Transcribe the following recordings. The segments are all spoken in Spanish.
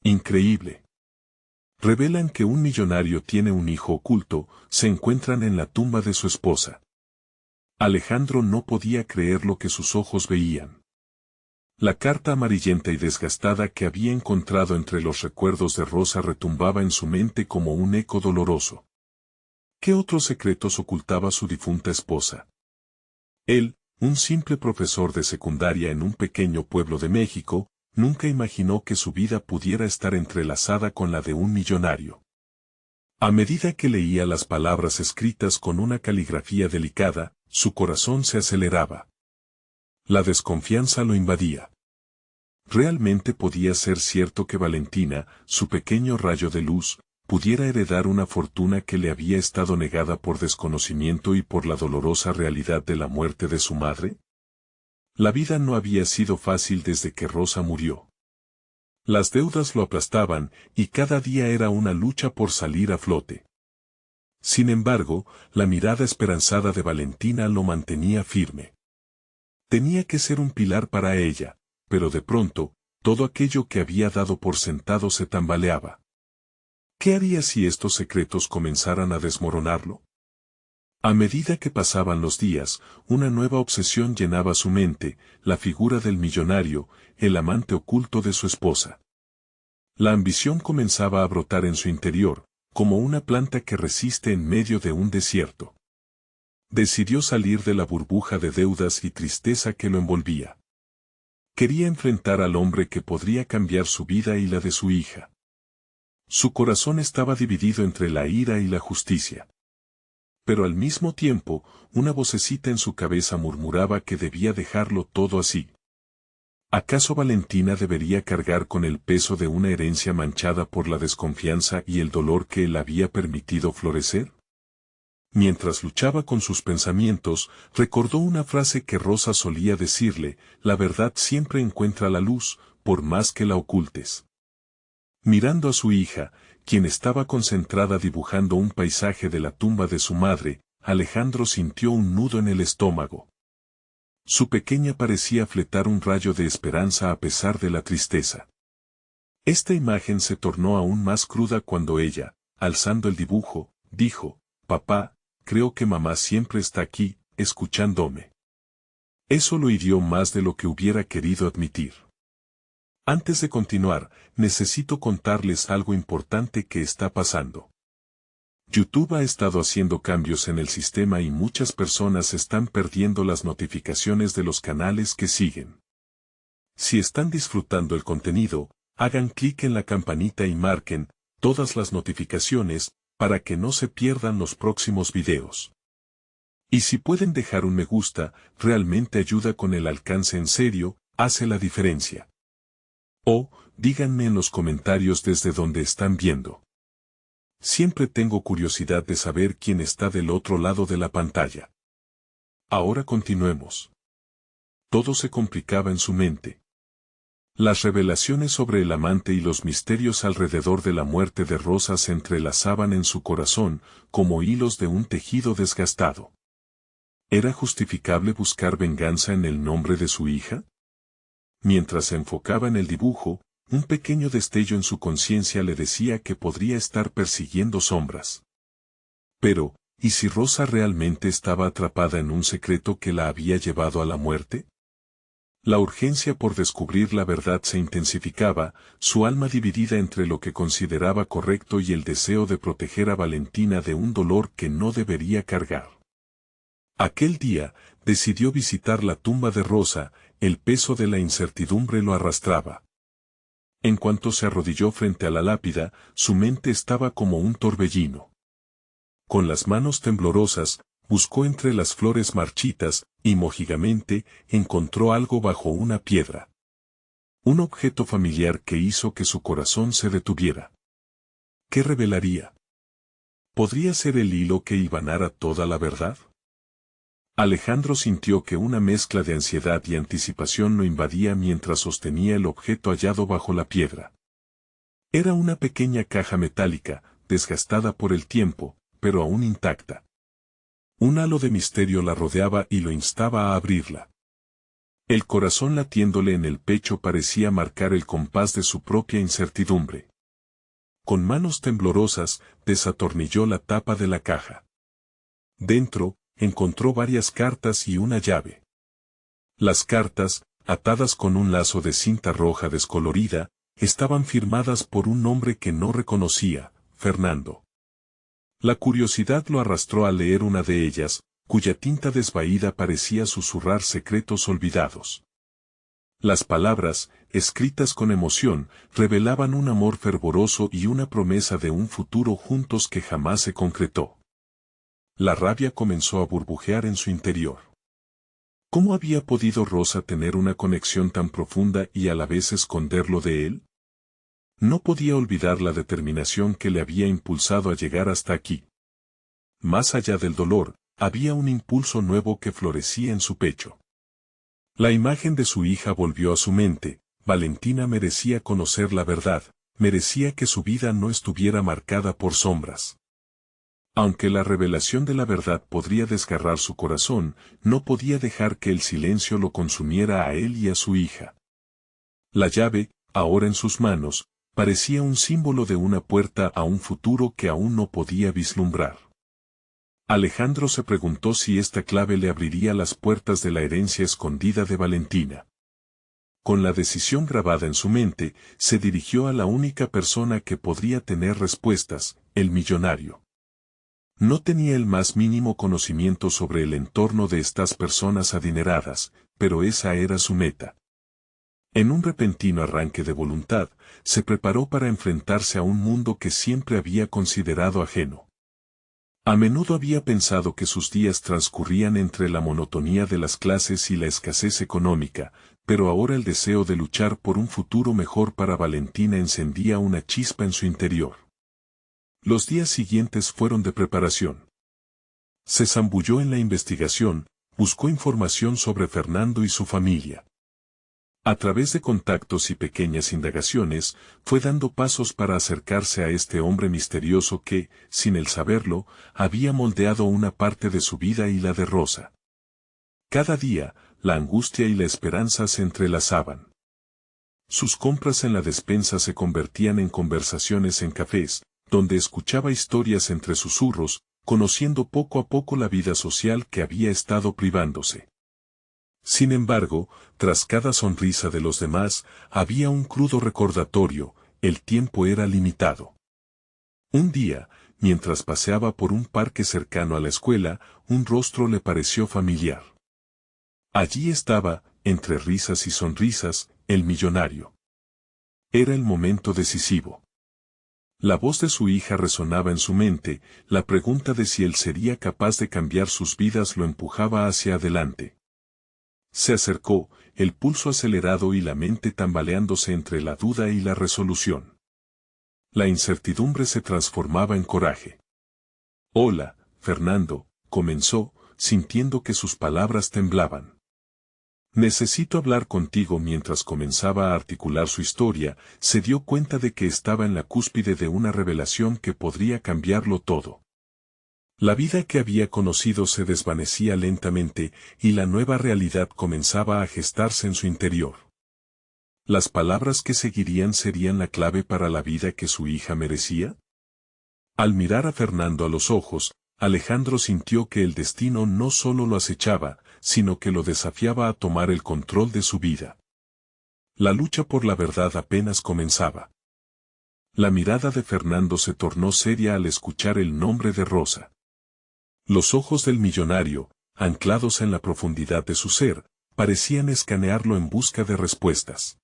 Increíble. Revelan que un millonario tiene un hijo oculto, se encuentran en la tumba de su esposa. Alejandro no podía creer lo que sus ojos veían. La carta amarillenta y desgastada que había encontrado entre los recuerdos de Rosa retumbaba en su mente como un eco doloroso. ¿Qué otros secretos ocultaba su difunta esposa? Él, un simple profesor de secundaria en un pequeño pueblo de México, nunca imaginó que su vida pudiera estar entrelazada con la de un millonario. A medida que leía las palabras escritas con una caligrafía delicada, su corazón se aceleraba. La desconfianza lo invadía. ¿Realmente podía ser cierto que Valentina, su pequeño rayo de luz, pudiera heredar una fortuna que le había estado negada por desconocimiento y por la dolorosa realidad de la muerte de su madre? La vida no había sido fácil desde que Rosa murió. Las deudas lo aplastaban y cada día era una lucha por salir a flote. Sin embargo, la mirada esperanzada de Valentina lo mantenía firme. Tenía que ser un pilar para ella, pero de pronto, todo aquello que había dado por sentado se tambaleaba. ¿Qué haría si estos secretos comenzaran a desmoronarlo? A medida que pasaban los días, una nueva obsesión llenaba su mente, la figura del millonario, el amante oculto de su esposa. La ambición comenzaba a brotar en su interior, como una planta que resiste en medio de un desierto. Decidió salir de la burbuja de deudas y tristeza que lo envolvía. Quería enfrentar al hombre que podría cambiar su vida y la de su hija. Su corazón estaba dividido entre la ira y la justicia. Pero al mismo tiempo, una vocecita en su cabeza murmuraba que debía dejarlo todo así. ¿Acaso Valentina debería cargar con el peso de una herencia manchada por la desconfianza y el dolor que él había permitido florecer? Mientras luchaba con sus pensamientos, recordó una frase que Rosa solía decirle: la verdad siempre encuentra la luz, por más que la ocultes. Mirando a su hija, quien estaba concentrada dibujando un paisaje de la tumba de su madre, Alejandro sintió un nudo en el estómago. Su pequeña parecía fletar un rayo de esperanza a pesar de la tristeza. Esta imagen se tornó aún más cruda cuando ella, alzando el dibujo, dijo: «Papá, creo que mamá siempre está aquí, escuchándome». Eso lo hirió más de lo que hubiera querido admitir. Antes de continuar, necesito contarles algo importante que está pasando. YouTube ha estado haciendo cambios en el sistema y muchas personas están perdiendo las notificaciones de los canales que siguen. Si están disfrutando el contenido, hagan clic en la campanita y marquen todas las notificaciones para que no se pierdan los próximos videos. Y si pueden dejar un me gusta, realmente ayuda con el alcance en serio, hace la diferencia. O, díganme en los comentarios desde donde están viendo. Siempre tengo curiosidad de saber quién está del otro lado de la pantalla. Ahora continuemos. Todo se complicaba en su mente. Las revelaciones sobre el amante y los misterios alrededor de la muerte de Rosa se entrelazaban en su corazón, como hilos de un tejido desgastado. ¿Era justificable buscar venganza en el nombre de su hija? Mientras se enfocaba en el dibujo, un pequeño destello en su conciencia le decía que podría estar persiguiendo sombras. Pero, ¿y si Rosa realmente estaba atrapada en un secreto que la había llevado a la muerte? La urgencia por descubrir la verdad se intensificaba, su alma dividida entre lo que consideraba correcto y el deseo de proteger a Valentina de un dolor que no debería cargar. Aquel día, decidió visitar la tumba de Rosa, el peso de la incertidumbre lo arrastraba. En cuanto se arrodilló frente a la lápida, su mente estaba como un torbellino. Con las manos temblorosas, buscó entre las flores marchitas, y mojigamente, encontró algo bajo una piedra. Un objeto familiar que hizo que su corazón se detuviera. ¿Qué revelaría? ¿Podría ser el hilo que hilvanara toda la verdad? Alejandro sintió que una mezcla de ansiedad y anticipación lo invadía mientras sostenía el objeto hallado bajo la piedra. Era una pequeña caja metálica, desgastada por el tiempo, pero aún intacta. Un halo de misterio la rodeaba y lo instaba a abrirla. El corazón latiéndole en el pecho parecía marcar el compás de su propia incertidumbre. Con manos temblorosas, desatornilló la tapa de la caja. Dentro, encontró varias cartas y una llave. Las cartas, atadas con un lazo de cinta roja descolorida, estaban firmadas por un nombre que no reconocía, Fernando. La curiosidad lo arrastró a leer una de ellas, cuya tinta desvaída parecía susurrar secretos olvidados. Las palabras, escritas con emoción, revelaban un amor fervoroso y una promesa de un futuro juntos que jamás se concretó. La rabia comenzó a burbujear en su interior. ¿Cómo había podido Rosa tener una conexión tan profunda y a la vez esconderlo de él? No podía olvidar la determinación que le había impulsado a llegar hasta aquí. Más allá del dolor, había un impulso nuevo que florecía en su pecho. La imagen de su hija volvió a su mente. Valentina merecía conocer la verdad, merecía que su vida no estuviera marcada por sombras. Aunque la revelación de la verdad podría desgarrar su corazón, no podía dejar que el silencio lo consumiera a él y a su hija. La llave, ahora en sus manos, parecía un símbolo de una puerta a un futuro que aún no podía vislumbrar. Alejandro se preguntó si esta clave le abriría las puertas de la herencia escondida de Valentina. Con la decisión grabada en su mente, se dirigió a la única persona que podría tener respuestas, el millonario. No tenía el más mínimo conocimiento sobre el entorno de estas personas adineradas, pero esa era su meta. En un repentino arranque de voluntad, se preparó para enfrentarse a un mundo que siempre había considerado ajeno. A menudo había pensado que sus días transcurrían entre la monotonía de las clases y la escasez económica, pero ahora el deseo de luchar por un futuro mejor para Valentina encendía una chispa en su interior. Los días siguientes fueron de preparación. Se zambulló en la investigación, buscó información sobre Fernando y su familia. A través de contactos y pequeñas indagaciones, fue dando pasos para acercarse a este hombre misterioso que, sin él saberlo, había moldeado una parte de su vida y la de Rosa. Cada día, la angustia y la esperanza se entrelazaban. Sus compras en la despensa se convertían en conversaciones en cafés, donde escuchaba historias entre susurros, conociendo poco a poco la vida social que había estado privándose. Sin embargo, tras cada sonrisa de los demás, había un crudo recordatorio: el tiempo era limitado. Un día, mientras paseaba por un parque cercano a la escuela, un rostro le pareció familiar. Allí estaba, entre risas y sonrisas, el millonario. Era el momento decisivo. La voz de su hija resonaba en su mente, la pregunta de si él sería capaz de cambiar sus vidas lo empujaba hacia adelante. Se acercó, el pulso acelerado y la mente tambaleándose entre la duda y la resolución. La incertidumbre se transformaba en coraje. «Hola, Fernando», comenzó, sintiendo que sus palabras temblaban. «Necesito hablar contigo». Mientras comenzaba a articular su historia, se dio cuenta de que estaba en la cúspide de una revelación que podría cambiarlo todo. La vida que había conocido se desvanecía lentamente, y la nueva realidad comenzaba a gestarse en su interior. ¿Las palabras que seguirían serían la clave para la vida que su hija merecía? Al mirar a Fernando a los ojos, Alejandro sintió que el destino no solo lo acechaba, sino que lo desafiaba a tomar el control de su vida. La lucha por la verdad apenas comenzaba. La mirada de Fernando se tornó seria al escuchar el nombre de Rosa. Los ojos del millonario, anclados en la profundidad de su ser, parecían escanearlo en busca de respuestas.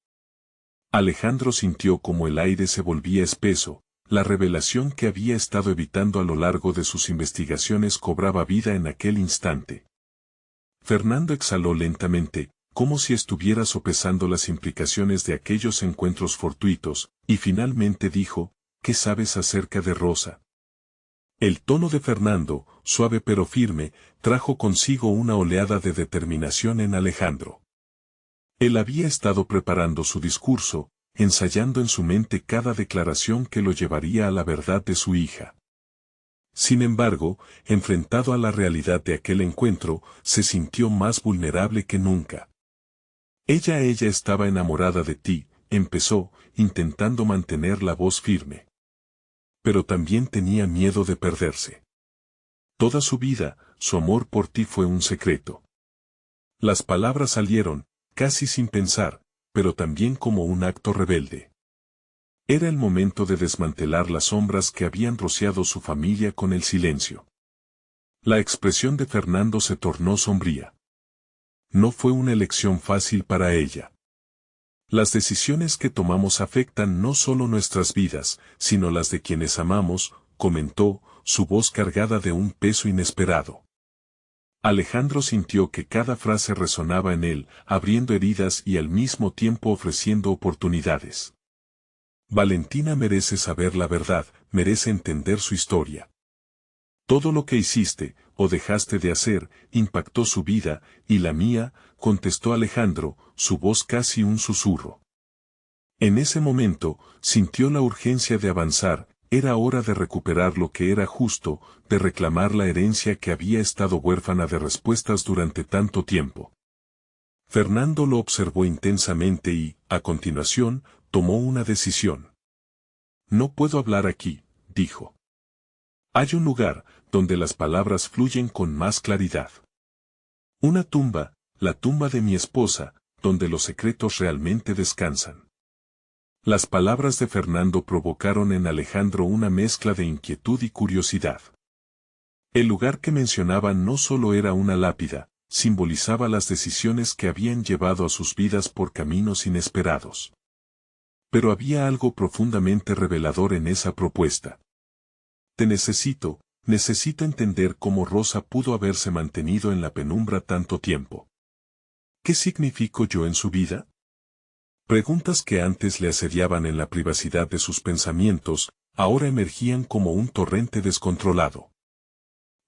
Alejandro sintió como el aire se volvía espeso, la revelación que había estado evitando a lo largo de sus investigaciones cobraba vida en aquel instante. Fernando exhaló lentamente, como si estuviera sopesando las implicaciones de aquellos encuentros fortuitos, y finalmente dijo: «¿Qué sabes acerca de Rosa?». El tono de Fernando, suave pero firme, trajo consigo una oleada de determinación en Alejandro. Él había estado preparando su discurso, ensayando en su mente cada declaración que lo llevaría a la verdad de su hija. Sin embargo, enfrentado a la realidad de aquel encuentro, se sintió más vulnerable que nunca. Ella estaba enamorada de ti, empezó, intentando mantener la voz firme. Pero también tenía miedo de perderse. Toda su vida, su amor por ti fue un secreto. Las palabras salieron, casi sin pensar, pero también como un acto rebelde. Era el momento de desmantelar las sombras que habían rociado su familia con el silencio. La expresión de Fernando se tornó sombría. No fue una elección fácil para ella. Las decisiones que tomamos afectan no solo nuestras vidas, sino las de quienes amamos, comentó, su voz cargada de un peso inesperado. Alejandro sintió que cada frase resonaba en él, abriendo heridas y al mismo tiempo ofreciendo oportunidades. Valentina merece saber la verdad, merece entender su historia. Todo lo que hiciste, o dejaste de hacer, impactó su vida, y la mía, contestó Alejandro, su voz casi un susurro. En ese momento, sintió la urgencia de avanzar, era hora de recuperar lo que era justo, de reclamar la herencia que había estado huérfana de respuestas durante tanto tiempo. Fernando lo observó intensamente y, a continuación, tomó una decisión. No puedo hablar aquí, dijo. Hay un lugar, donde las palabras fluyen con más claridad. Una tumba, la tumba de mi esposa, donde los secretos realmente descansan. Las palabras de Fernando provocaron en Alejandro una mezcla de inquietud y curiosidad. El lugar que mencionaba no solo era una lápida, simbolizaba las decisiones que habían llevado a sus vidas por caminos inesperados. Pero había algo profundamente revelador en esa propuesta. Te necesito entender cómo Rosa pudo haberse mantenido en la penumbra tanto tiempo. ¿Qué significo yo en su vida? Preguntas que antes le asediaban en la privacidad de sus pensamientos, ahora emergían como un torrente descontrolado.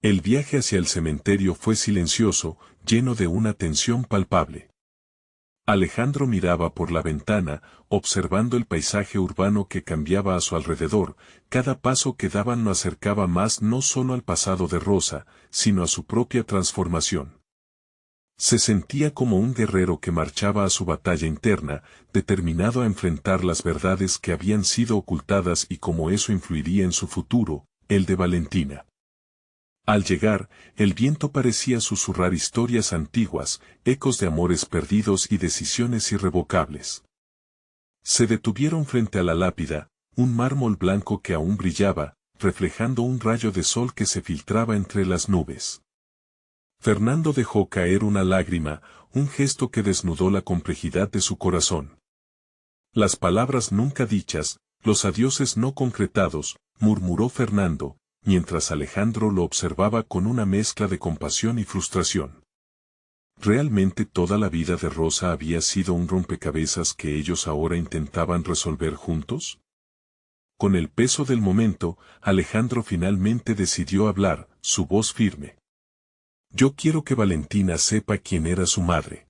El viaje hacia el cementerio fue silencioso, lleno de una tensión palpable. Alejandro miraba por la ventana, observando el paisaje urbano que cambiaba a su alrededor, cada paso que daban lo acercaba más no solo al pasado de Rosa, sino a su propia transformación. Se sentía como un guerrero que marchaba a su batalla interna, determinado a enfrentar las verdades que habían sido ocultadas y cómo eso influiría en su futuro, el de Valentina. Al llegar, el viento parecía susurrar historias antiguas, ecos de amores perdidos y decisiones irrevocables. Se detuvieron frente a la lápida, un mármol blanco que aún brillaba, reflejando un rayo de sol que se filtraba entre las nubes. Fernando dejó caer una lágrima, un gesto que desnudó la complejidad de su corazón. Las palabras nunca dichas, los adioses no concretados, murmuró Fernando, mientras Alejandro lo observaba con una mezcla de compasión y frustración. ¿Realmente toda la vida de Rosa había sido un rompecabezas que ellos ahora intentaban resolver juntos? Con el peso del momento, Alejandro finalmente decidió hablar, su voz firme. Yo quiero que Valentina sepa quién era su madre.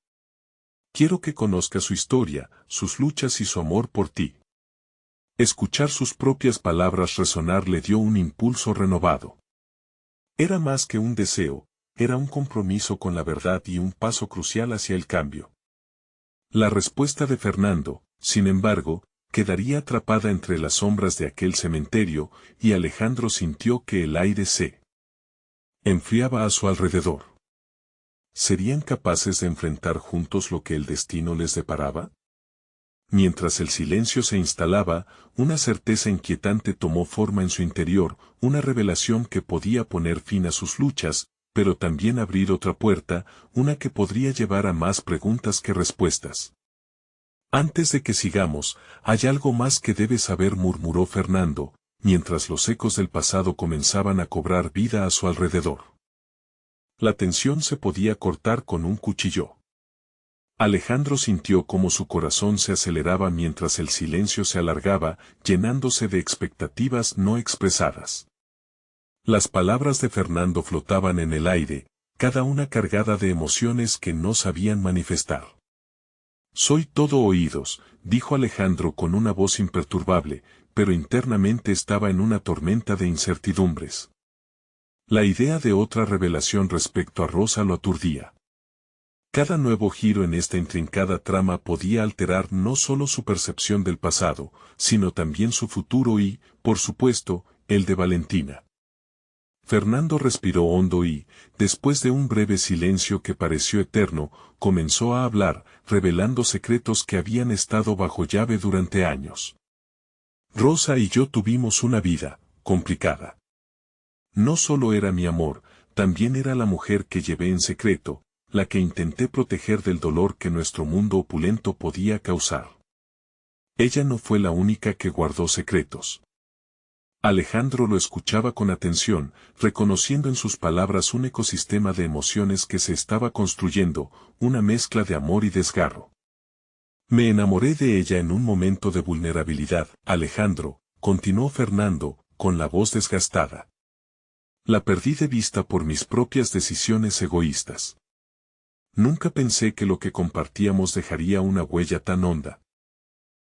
Quiero que conozca su historia, sus luchas y su amor por ti. Escuchar sus propias palabras resonar le dio un impulso renovado. Era más que un deseo, era un compromiso con la verdad y un paso crucial hacia el cambio. La respuesta de Fernando, sin embargo, quedaría atrapada entre las sombras de aquel cementerio, y Alejandro sintió que el aire se enfriaba a su alrededor. ¿Serían capaces de enfrentar juntos lo que el destino les deparaba? Mientras el silencio se instalaba, una certeza inquietante tomó forma en su interior, una revelación que podía poner fin a sus luchas, pero también abrir otra puerta, una que podría llevar a más preguntas que respuestas. Antes de que sigamos, hay algo más que debes saber, murmuró Fernando, mientras los ecos del pasado comenzaban a cobrar vida a su alrededor. La tensión se podía cortar con un cuchillo. Alejandro sintió cómo su corazón se aceleraba mientras el silencio se alargaba, llenándose de expectativas no expresadas. Las palabras de Fernando flotaban en el aire, cada una cargada de emociones que no sabían manifestar. Soy todo oídos, dijo Alejandro con una voz imperturbable, pero internamente estaba en una tormenta de incertidumbres. La idea de otra revelación respecto a Rosa lo aturdía. Cada nuevo giro en esta intrincada trama podía alterar no solo su percepción del pasado, sino también su futuro y, por supuesto, el de Valentina. Fernando respiró hondo y, después de un breve silencio que pareció eterno, comenzó a hablar, revelando secretos que habían estado bajo llave durante años. Rosa y yo tuvimos una vida complicada. No solo era mi amor, también era la mujer que llevé en secreto, la que intenté proteger del dolor que nuestro mundo opulento podía causar. Ella no fue la única que guardó secretos. Alejandro lo escuchaba con atención, reconociendo en sus palabras un ecosistema de emociones que se estaba construyendo, una mezcla de amor y desgarro. Me enamoré de ella en un momento de vulnerabilidad, Alejandro, continuó Fernando, con la voz desgastada. La perdí de vista por mis propias decisiones egoístas. Nunca pensé que lo que compartíamos dejaría una huella tan honda.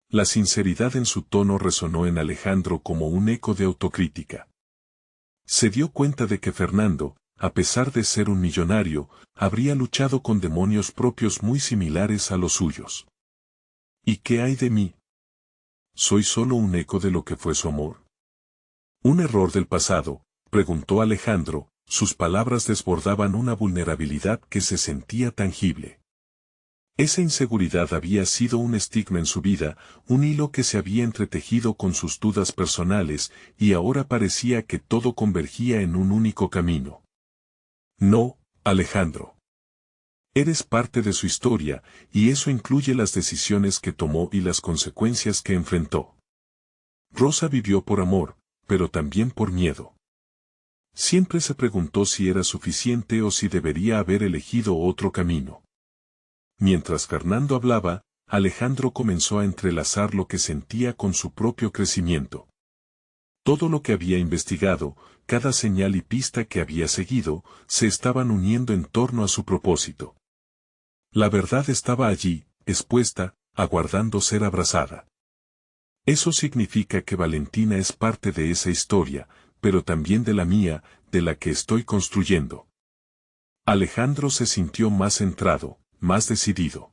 La sinceridad en su tono resonó en Alejandro como un eco de autocrítica. Se dio cuenta de que Fernando, a pesar de ser un millonario, habría luchado con demonios propios muy similares a los suyos. ¿Y qué hay de mí? ¿Soy solo un eco de lo que fue su amor? ¿Un error del pasado?, preguntó Alejandro, sus palabras desbordaban una vulnerabilidad que se sentía tangible. Esa inseguridad había sido un estigma en su vida, un hilo que se había entretejido con sus dudas personales, y ahora parecía que todo convergía en un único camino. No, Alejandro. Eres parte de su historia, y eso incluye las decisiones que tomó y las consecuencias que enfrentó. Rosa vivió por amor, pero también por miedo. Siempre se preguntó si era suficiente o si debería haber elegido otro camino. Mientras Fernando hablaba, Alejandro comenzó a entrelazar lo que sentía con su propio crecimiento. Todo lo que había investigado, cada señal y pista que había seguido, se estaban uniendo en torno a su propósito. La verdad estaba allí, expuesta, aguardando ser abrazada. Eso significa que Valentina es parte de esa historia, pero también de la mía, de la que estoy construyendo. Alejandro se sintió más centrado, más decidido.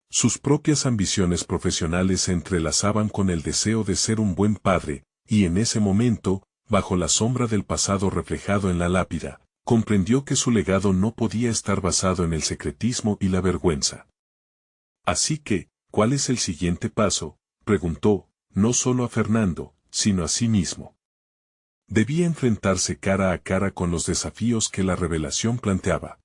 Sus propias ambiciones profesionales se entrelazaban con el deseo de ser un buen padre, y en ese momento, bajo la sombra del pasado reflejado en la lápida, comprendió que su legado no podía estar basado en el secretismo y la vergüenza. Así que, ¿cuál es el siguiente paso?, preguntó, no solo a Fernando, sino a sí mismo. Debía enfrentarse cara a cara con los desafíos que la revelación planteaba.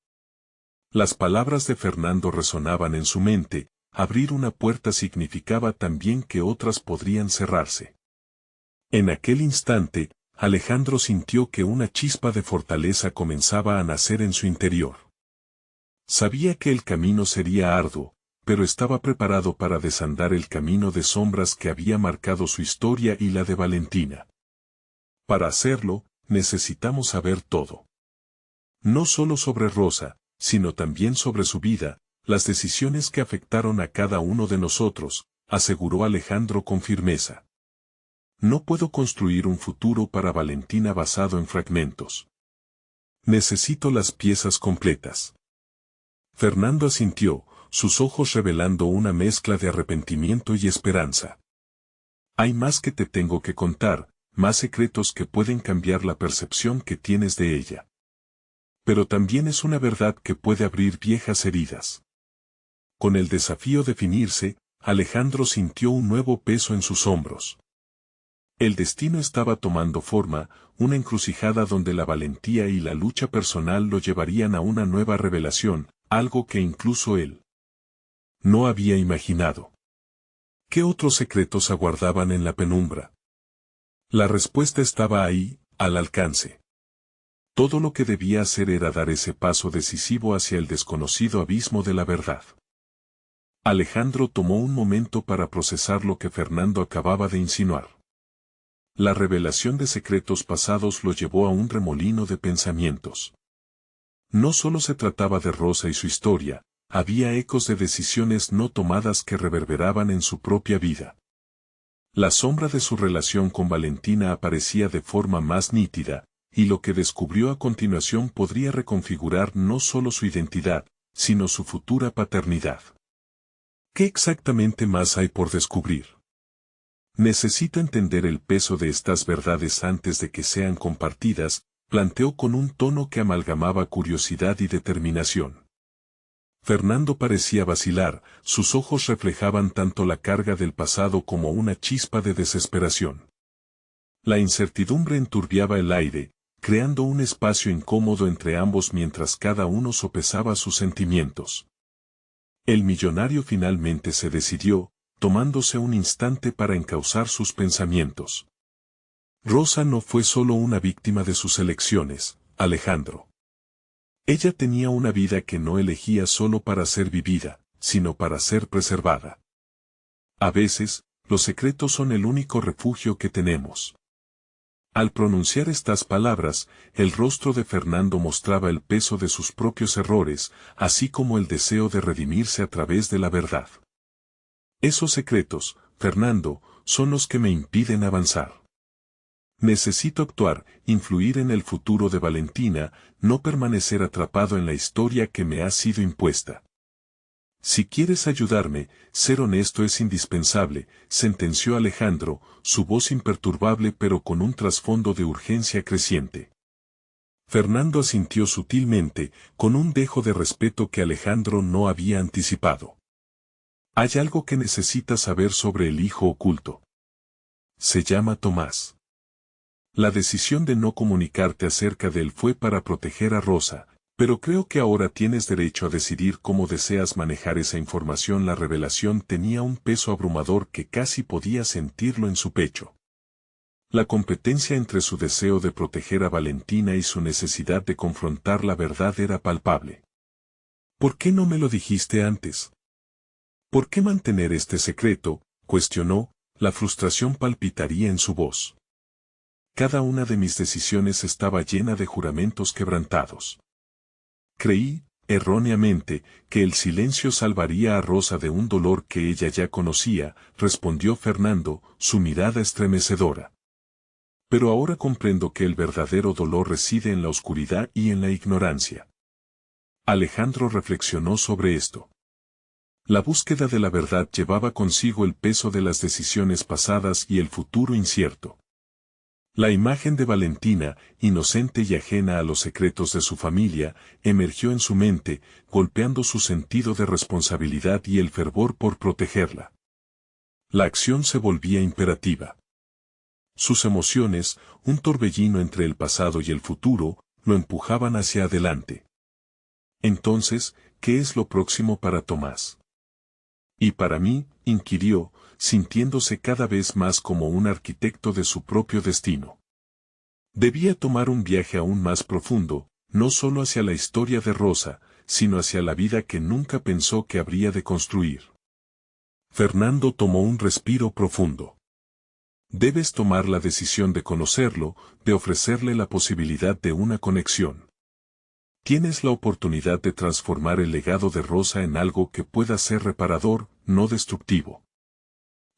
Las palabras de Fernando resonaban en su mente, abrir una puerta significaba también que otras podrían cerrarse. En aquel instante, Alejandro sintió que una chispa de fortaleza comenzaba a nacer en su interior. Sabía que el camino sería arduo, pero estaba preparado para desandar el camino de sombras que había marcado su historia y la de Valentina. Para hacerlo, necesitamos saber todo. No solo sobre Rosa, sino también sobre su vida, las decisiones que afectaron a cada uno de nosotros, aseguró Alejandro con firmeza. No puedo construir un futuro para Valentina basado en fragmentos. Necesito las piezas completas. Fernando asintió, sus ojos revelando una mezcla de arrepentimiento y esperanza. Hay más que te tengo que contar, más secretos que pueden cambiar la percepción que tienes de ella. Pero también es una verdad que puede abrir viejas heridas. Con el desafío de definirse, Alejandro sintió un nuevo peso en sus hombros. El destino estaba tomando forma, una encrucijada donde la valentía y la lucha personal lo llevarían a una nueva revelación, algo que incluso él no había imaginado. ¿Qué otros secretos aguardaban en la penumbra? La respuesta estaba ahí, al alcance. Todo lo que debía hacer era dar ese paso decisivo hacia el desconocido abismo de la verdad. Alejandro tomó un momento para procesar lo que Fernando acababa de insinuar. La revelación de secretos pasados lo llevó a un remolino de pensamientos. No solo se trataba de Rosa y su historia, había ecos de decisiones no tomadas que reverberaban en su propia vida. La sombra de su relación con Valentina aparecía de forma más nítida, y lo que descubrió a continuación podría reconfigurar no solo su identidad, sino su futura paternidad. ¿Qué exactamente más hay por descubrir? Necesito entender el peso de estas verdades antes de que sean compartidas, planteó con un tono que amalgamaba curiosidad y determinación. Fernando parecía vacilar, sus ojos reflejaban tanto la carga del pasado como una chispa de desesperación. La incertidumbre enturbiaba el aire, creando un espacio incómodo entre ambos mientras cada uno sopesaba sus sentimientos. El millonario finalmente se decidió, tomándose un instante para encauzar sus pensamientos. Rosa no fue solo una víctima de sus elecciones, Alejandro. Ella tenía una vida que no elegía solo para ser vivida, sino para ser preservada. A veces, los secretos son el único refugio que tenemos. Al pronunciar estas palabras, el rostro de Fernando mostraba el peso de sus propios errores, así como el deseo de redimirse a través de la verdad. Esos secretos, Fernando, son los que me impiden avanzar. Necesito actuar, influir en el futuro de Valentina, no permanecer atrapado en la historia que me ha sido impuesta. Si quieres ayudarme, ser honesto es indispensable, sentenció Alejandro, su voz imperturbable pero con un trasfondo de urgencia creciente. Fernando asintió sutilmente, con un dejo de respeto que Alejandro no había anticipado. Hay algo que necesitas saber sobre el hijo oculto. Se llama Tomás. La decisión de no comunicarte acerca de él fue para proteger a Rosa, pero creo que ahora tienes derecho a decidir cómo deseas manejar esa información. La revelación tenía un peso abrumador que casi podía sentirlo en su pecho. La competencia entre su deseo de proteger a Valentina y su necesidad de confrontar la verdad era palpable. ¿Por qué no me lo dijiste antes? ¿Por qué mantener este secreto?, cuestionó, la frustración palpitaría en su voz. Cada una de mis decisiones estaba llena de juramentos quebrantados. Creí, erróneamente, que el silencio salvaría a Rosa de un dolor que ella ya conocía, respondió Fernando, su mirada estremecedora. Pero ahora comprendo que el verdadero dolor reside en la oscuridad y en la ignorancia. Alejandro reflexionó sobre esto. La búsqueda de la verdad llevaba consigo el peso de las decisiones pasadas y el futuro incierto. La imagen de Valentina, inocente y ajena a los secretos de su familia, emergió en su mente, golpeando su sentido de responsabilidad y el fervor por protegerla. La acción se volvía imperativa. Sus emociones, un torbellino entre el pasado y el futuro, lo empujaban hacia adelante. Entonces, ¿qué es lo próximo para Tomás? Y para mí, inquirió, sintiéndose cada vez más como un arquitecto de su propio destino. Debía tomar un viaje aún más profundo, no solo hacia la historia de Rosa, sino hacia la vida que nunca pensó que habría de construir. Fernando tomó un respiro profundo. Debes tomar la decisión de conocerlo, de ofrecerle la posibilidad de una conexión. Tienes la oportunidad de transformar el legado de Rosa en algo que pueda ser reparador, no destructivo.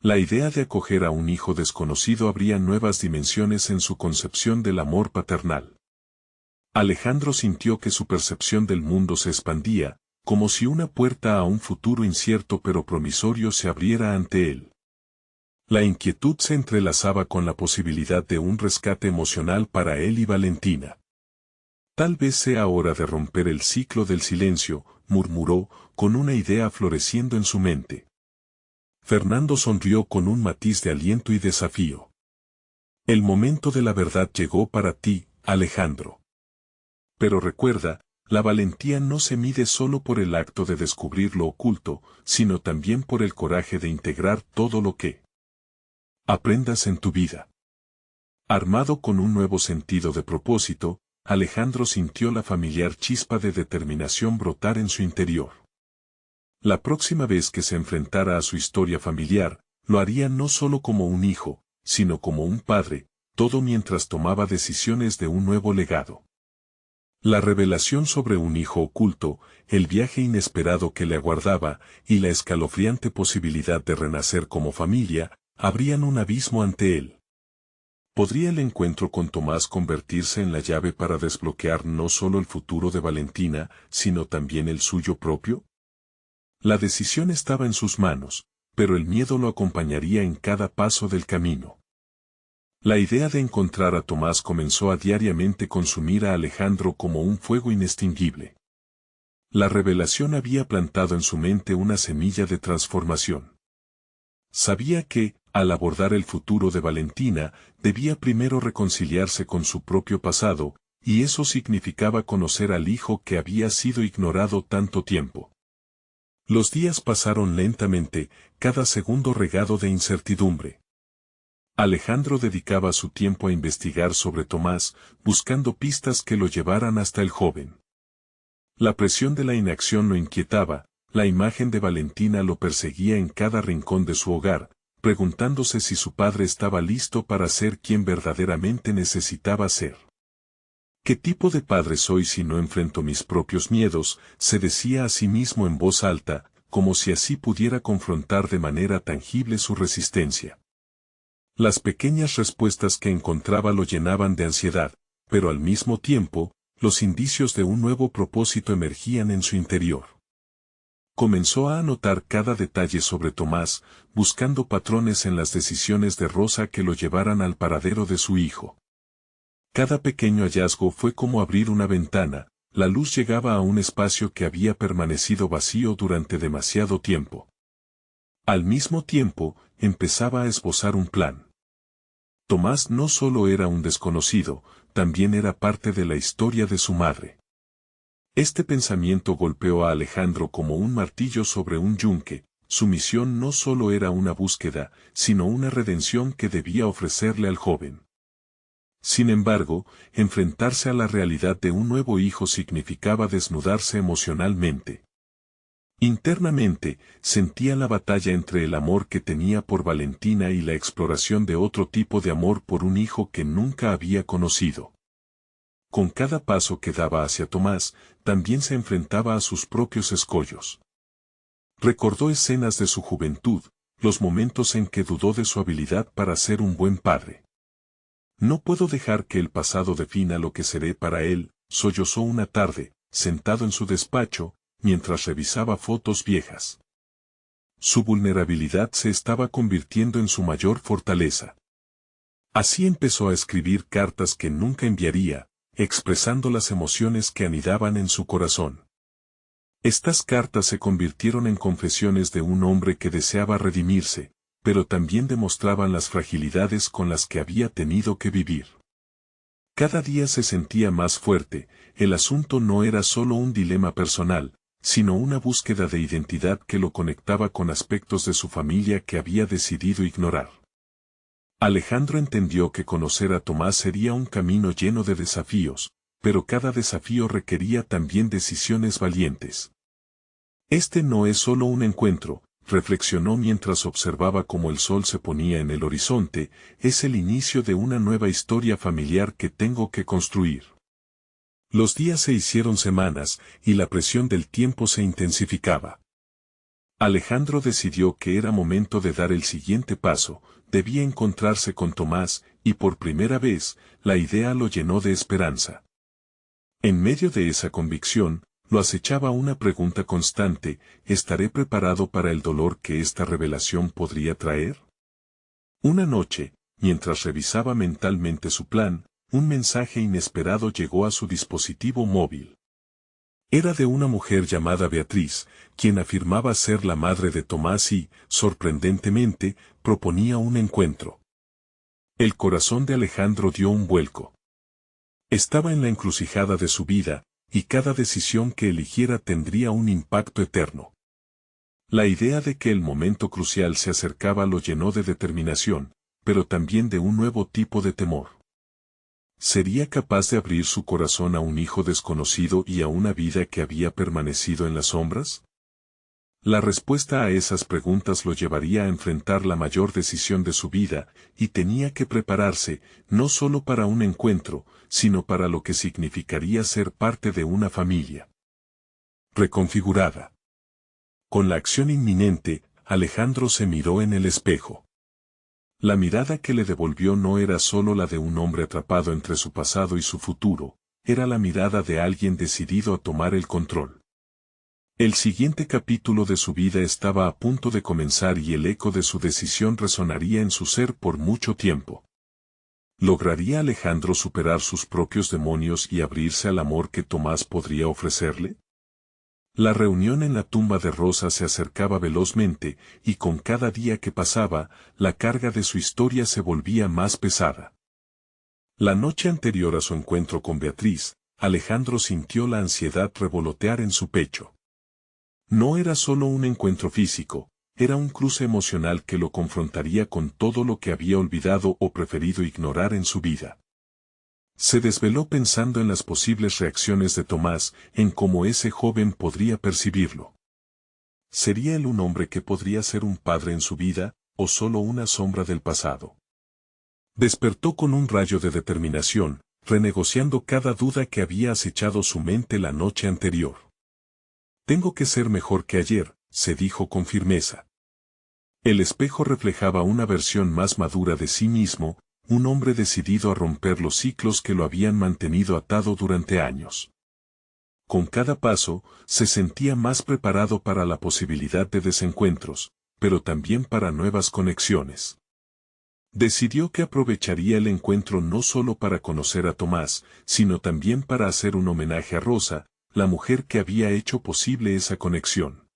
La idea de acoger a un hijo desconocido abría nuevas dimensiones en su concepción del amor paternal. Alejandro sintió que su percepción del mundo se expandía, como si una puerta a un futuro incierto pero promisorio se abriera ante él. La inquietud se entrelazaba con la posibilidad de un rescate emocional para él y Valentina. Tal vez sea hora de romper el ciclo del silencio, murmuró, con una idea floreciendo en su mente. Fernando sonrió con un matiz de aliento y desafío. El momento de la verdad llegó para ti, Alejandro. Pero recuerda, la valentía no se mide solo por el acto de descubrir lo oculto, sino también por el coraje de integrar todo lo que aprendas en tu vida. Armado con un nuevo sentido de propósito, Alejandro sintió la familiar chispa de determinación brotar en su interior. La próxima vez que se enfrentara a su historia familiar, lo haría no solo como un hijo, sino como un padre, todo mientras tomaba decisiones de un nuevo legado. La revelación sobre un hijo oculto, el viaje inesperado que le aguardaba, y la escalofriante posibilidad de renacer como familia, abrían un abismo ante él. ¿Podría el encuentro con Tomás convertirse en la llave para desbloquear no solo el futuro de Valentina, sino también el suyo propio? La decisión estaba en sus manos, pero el miedo lo acompañaría en cada paso del camino. La idea de encontrar a Tomás comenzó a diariamente consumir a Alejandro como un fuego inextinguible. La revelación había plantado en su mente una semilla de transformación. Sabía que, al abordar el futuro de Valentina, debía primero reconciliarse con su propio pasado, y eso significaba conocer al hijo que había sido ignorado tanto tiempo. Los días pasaron lentamente, cada segundo regado de incertidumbre. Alejandro dedicaba su tiempo a investigar sobre Tomás, buscando pistas que lo llevaran hasta el joven. La presión de la inacción lo inquietaba, la imagen de Valentina lo perseguía en cada rincón de su hogar, preguntándose si su padre estaba listo para ser quien verdaderamente necesitaba ser. ¿Qué tipo de padre soy si no enfrento mis propios miedos?, se decía a sí mismo en voz alta, como si así pudiera confrontar de manera tangible su resistencia. Las pequeñas respuestas que encontraba lo llenaban de ansiedad, pero al mismo tiempo, los indicios de un nuevo propósito emergían en su interior. Comenzó a anotar cada detalle sobre Tomás, buscando patrones en las decisiones de Rosa que lo llevaran al paradero de su hijo. Cada pequeño hallazgo fue como abrir una ventana, la luz llegaba a un espacio que había permanecido vacío durante demasiado tiempo. Al mismo tiempo, empezaba a esbozar un plan. Tomás no solo era un desconocido, también era parte de la historia de su madre. Este pensamiento golpeó a Alejandro como un martillo sobre un yunque. Su misión no solo era una búsqueda, sino una redención que debía ofrecerle al joven. Sin embargo, enfrentarse a la realidad de un nuevo hijo significaba desnudarse emocionalmente. Internamente, sentía la batalla entre el amor que tenía por Valentina y la exploración de otro tipo de amor por un hijo que nunca había conocido. Con cada paso que daba hacia Tomás, también se enfrentaba a sus propios escollos. Recordó escenas de su juventud, los momentos en que dudó de su habilidad para ser un buen padre. No puedo dejar que el pasado defina lo que seré para él, sollozó una tarde, sentado en su despacho, mientras revisaba fotos viejas. Su vulnerabilidad se estaba convirtiendo en su mayor fortaleza. Así empezó a escribir cartas que nunca enviaría, expresando las emociones que anidaban en su corazón. Estas cartas se convirtieron en confesiones de un hombre que deseaba redimirse, pero también demostraban las fragilidades con las que había tenido que vivir. Cada día se sentía más fuerte, el asunto no era solo un dilema personal, sino una búsqueda de identidad que lo conectaba con aspectos de su familia que había decidido ignorar. Alejandro entendió que conocer a Tomás sería un camino lleno de desafíos, pero cada desafío requería también decisiones valientes. Este no es solo un encuentro, reflexionó mientras observaba cómo el sol se ponía en el horizonte, es el inicio de una nueva historia familiar que tengo que construir. Los días se hicieron semanas, y la presión del tiempo se intensificaba. Alejandro decidió que era momento de dar el siguiente paso, debía encontrarse con Tomás, y por primera vez, la idea lo llenó de esperanza. En medio de esa convicción, lo acechaba una pregunta constante: ¿estaré preparado para el dolor que esta revelación podría traer? Una noche, mientras revisaba mentalmente su plan, un mensaje inesperado llegó a su dispositivo móvil. Era de una mujer llamada Beatriz, quien afirmaba ser la madre de Tomás y, sorprendentemente, proponía un encuentro. El corazón de Alejandro dio un vuelco. Estaba en la encrucijada de su vida, y cada decisión que eligiera tendría un impacto eterno. La idea de que el momento crucial se acercaba lo llenó de determinación, pero también de un nuevo tipo de temor. ¿Sería capaz de abrir su corazón a un hijo desconocido y a una vida que había permanecido en las sombras? La respuesta a esas preguntas lo llevaría a enfrentar la mayor decisión de su vida, y tenía que prepararse, no solo para un encuentro, sino para lo que significaría ser parte de una familia reconfigurada. Con la acción inminente, Alejandro se miró en el espejo. La mirada que le devolvió no era solo la de un hombre atrapado entre su pasado y su futuro, era la mirada de alguien decidido a tomar el control. El siguiente capítulo de su vida estaba a punto de comenzar y el eco de su decisión resonaría en su ser por mucho tiempo. ¿Lograría Alejandro superar sus propios demonios y abrirse al amor que Tomás podría ofrecerle? La reunión en la tumba de Rosa se acercaba velozmente, y con cada día que pasaba, la carga de su historia se volvía más pesada. La noche anterior a su encuentro con Beatriz, Alejandro sintió la ansiedad revolotear en su pecho. No era solo un encuentro físico, era un cruce emocional que lo confrontaría con todo lo que había olvidado o preferido ignorar en su vida. Se desveló pensando en las posibles reacciones de Tomás, en cómo ese joven podría percibirlo. ¿Sería él un hombre que podría ser un padre en su vida, o solo una sombra del pasado? Despertó con un rayo de determinación, renegociando cada duda que había acechado su mente la noche anterior. Tengo que ser mejor que ayer, se dijo con firmeza. El espejo reflejaba una versión más madura de sí mismo, un hombre decidido a romper los ciclos que lo habían mantenido atado durante años. Con cada paso, se sentía más preparado para la posibilidad de desencuentros, pero también para nuevas conexiones. Decidió que aprovecharía el encuentro no solo para conocer a Tomás, sino también para hacer un homenaje a Rosa, la mujer que había hecho posible esa conexión.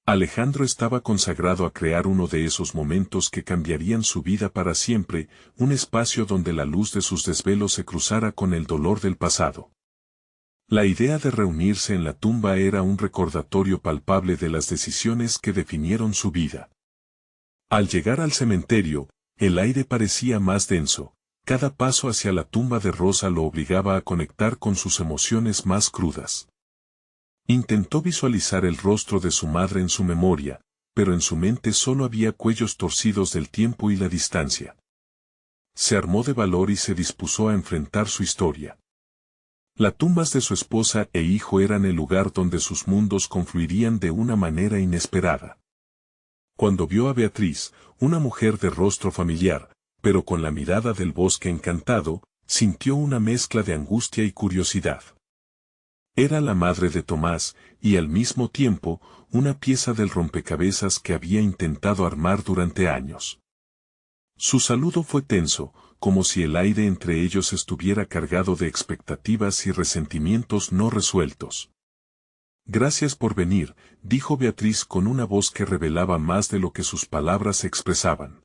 Alejandro estaba consagrado a crear uno de esos momentos que cambiarían su vida para siempre, un espacio donde la luz de sus desvelos se cruzara con el dolor del pasado. La idea de reunirse en la tumba era un recordatorio palpable de las decisiones que definieron su vida. Al llegar al cementerio, el aire parecía más denso, cada paso hacia la tumba de Rosa lo obligaba a conectar con sus emociones más crudas. Intentó visualizar el rostro de su madre en su memoria, pero en su mente solo había cuellos torcidos del tiempo y la distancia. Se armó de valor y se dispuso a enfrentar su historia. Las tumbas de su esposa e hijo eran el lugar donde sus mundos confluirían de una manera inesperada. Cuando vio a Beatriz, una mujer de rostro familiar, pero con la mirada del bosque encantado, sintió una mezcla de angustia y curiosidad. Era la madre de Tomás, y al mismo tiempo, una pieza del rompecabezas que había intentado armar durante años. Su saludo fue tenso, como si el aire entre ellos estuviera cargado de expectativas y resentimientos no resueltos. Gracias por venir, dijo Beatriz con una voz que revelaba más de lo que sus palabras expresaban.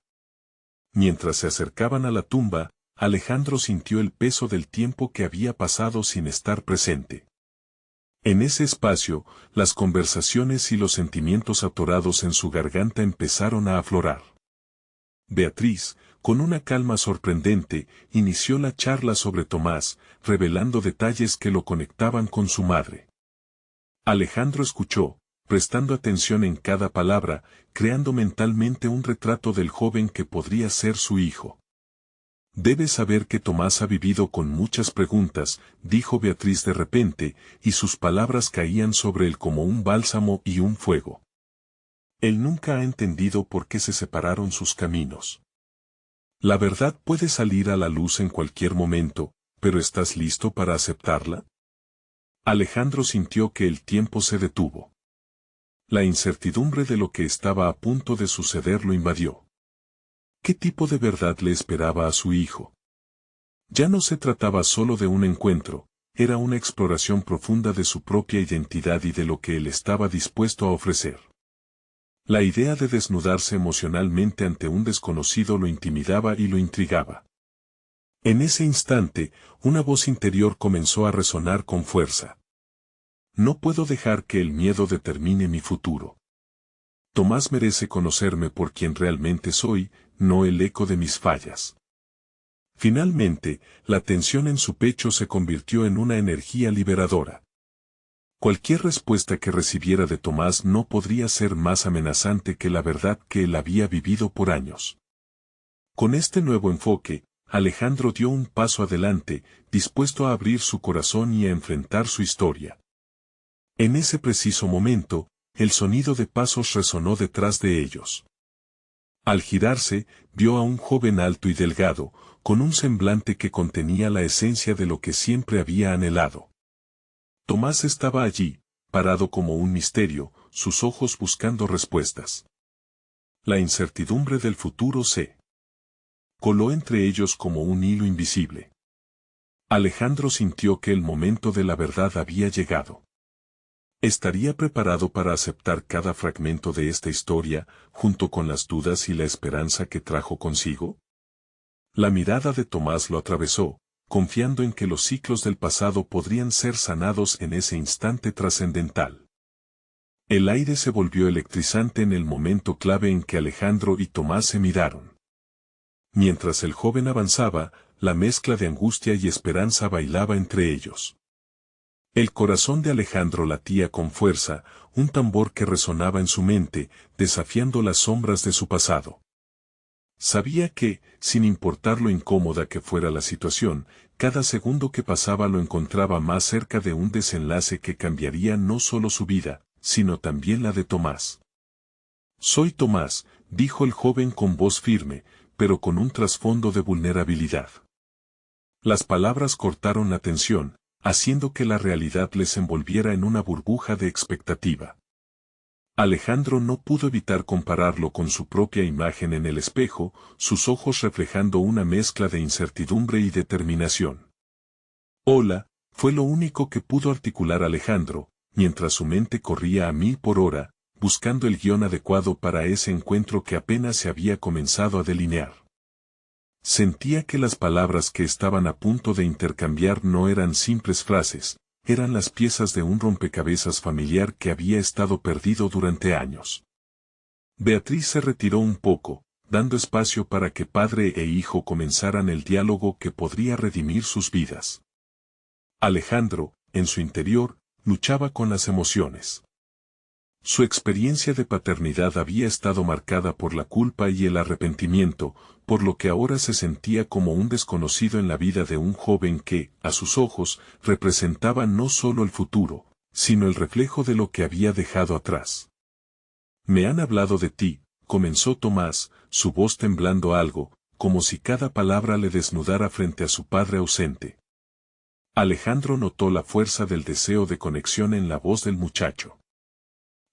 Mientras se acercaban a la tumba, Alejandro sintió el peso del tiempo que había pasado sin estar presente. En ese espacio, las conversaciones y los sentimientos atorados en su garganta empezaron a aflorar. Beatriz, con una calma sorprendente, inició la charla sobre Tomás, revelando detalles que lo conectaban con su madre. Alejandro escuchó, prestando atención en cada palabra, creando mentalmente un retrato del joven que podría ser su hijo. Debes saber que Tomás ha vivido con muchas preguntas, dijo Beatriz de repente, y sus palabras caían sobre él como un bálsamo y un fuego. Él nunca ha entendido por qué se separaron sus caminos. La verdad puede salir a la luz en cualquier momento, pero ¿estás listo para aceptarla? Alejandro sintió que el tiempo se detuvo. La incertidumbre de lo que estaba a punto de suceder lo invadió. ¿Qué tipo de verdad le esperaba a su hijo? Ya no se trataba solo de un encuentro, era una exploración profunda de su propia identidad y de lo que él estaba dispuesto a ofrecer. La idea de desnudarse emocionalmente ante un desconocido lo intimidaba y lo intrigaba. En ese instante, una voz interior comenzó a resonar con fuerza. No puedo dejar que el miedo determine mi futuro. Tomás merece conocerme por quien realmente soy, no el eco de mis fallas. Finalmente, la tensión en su pecho se convirtió en una energía liberadora. Cualquier respuesta que recibiera de Tomás no podría ser más amenazante que la verdad que él había vivido por años. Con este nuevo enfoque, Alejandro dio un paso adelante, dispuesto a abrir su corazón y a enfrentar su historia. En ese preciso momento, el sonido de pasos resonó detrás de ellos. Al girarse, vio a un joven alto y delgado, con un semblante que contenía la esencia de lo que siempre había anhelado. Tomás estaba allí, parado como un misterio, sus ojos buscando respuestas. La incertidumbre del futuro se coló entre ellos como un hilo invisible. Alejandro sintió que el momento de la verdad había llegado. ¿Estaría preparado para aceptar cada fragmento de esta historia, junto con las dudas y la esperanza que trajo consigo? La mirada de Tomás lo atravesó, confiando en que los ciclos del pasado podrían ser sanados en ese instante trascendental. El aire se volvió electrizante en el momento clave en que Alejandro y Tomás se miraron. Mientras el joven avanzaba, la mezcla de angustia y esperanza bailaba entre ellos. El corazón de Alejandro latía con fuerza, un tambor que resonaba en su mente, desafiando las sombras de su pasado. Sabía que, sin importar lo incómoda que fuera la situación, cada segundo que pasaba lo encontraba más cerca de un desenlace que cambiaría no solo su vida, sino también la de Tomás. «Soy Tomás», dijo el joven con voz firme, pero con un trasfondo de vulnerabilidad. Las palabras cortaron la tensión, haciendo que la realidad les envolviera en una burbuja de expectativa. Alejandro no pudo evitar compararlo con su propia imagen en el espejo, sus ojos reflejando una mezcla de incertidumbre y determinación. «Hola», fue lo único que pudo articular Alejandro, mientras su mente corría a 1000 por hora, buscando el guión adecuado para ese encuentro que apenas se había comenzado a delinear. Sentía que las palabras que estaban a punto de intercambiar no eran simples frases, eran las piezas de un rompecabezas familiar que había estado perdido durante años. Beatriz se retiró un poco, dando espacio para que padre e hijo comenzaran el diálogo que podría redimir sus vidas. Alejandro, en su interior, luchaba con las emociones. Su experiencia de paternidad había estado marcada por la culpa y el arrepentimiento, por lo que ahora se sentía como un desconocido en la vida de un joven que, a sus ojos, representaba no solo el futuro, sino el reflejo de lo que había dejado atrás. «Me han hablado de ti», comenzó Tomás, su voz temblando algo, como si cada palabra le desnudara frente a su padre ausente. Alejandro notó la fuerza del deseo de conexión en la voz del muchacho.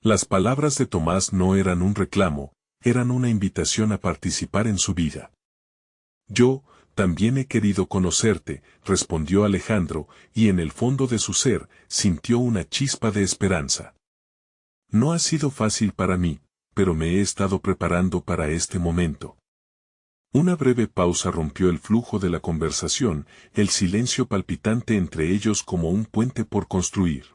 Las palabras de Tomás no eran un reclamo, eran una invitación a participar en su vida. «Yo, también he querido conocerte», respondió Alejandro, y en el fondo de su ser, sintió una chispa de esperanza. «No ha sido fácil para mí, pero me he estado preparando para este momento». Una breve pausa rompió el flujo de la conversación, el silencio palpitante entre ellos como un puente por construir.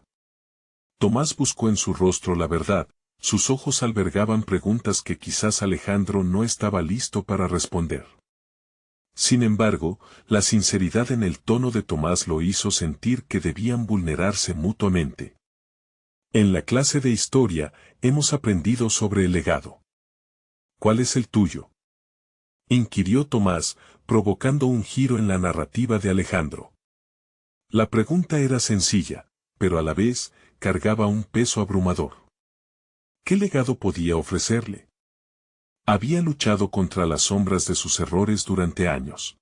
Tomás buscó en su rostro la verdad, sus ojos albergaban preguntas que quizás Alejandro no estaba listo para responder. Sin embargo, la sinceridad en el tono de Tomás lo hizo sentir que debían vulnerarse mutuamente. «En la clase de historia, hemos aprendido sobre el legado. ¿Cuál es el tuyo?», inquirió Tomás, provocando un giro en la narrativa de Alejandro. La pregunta era sencilla, pero a la vez, cargaba un peso abrumador. ¿Qué legado podía ofrecerle? Había luchado contra las sombras de sus errores durante años.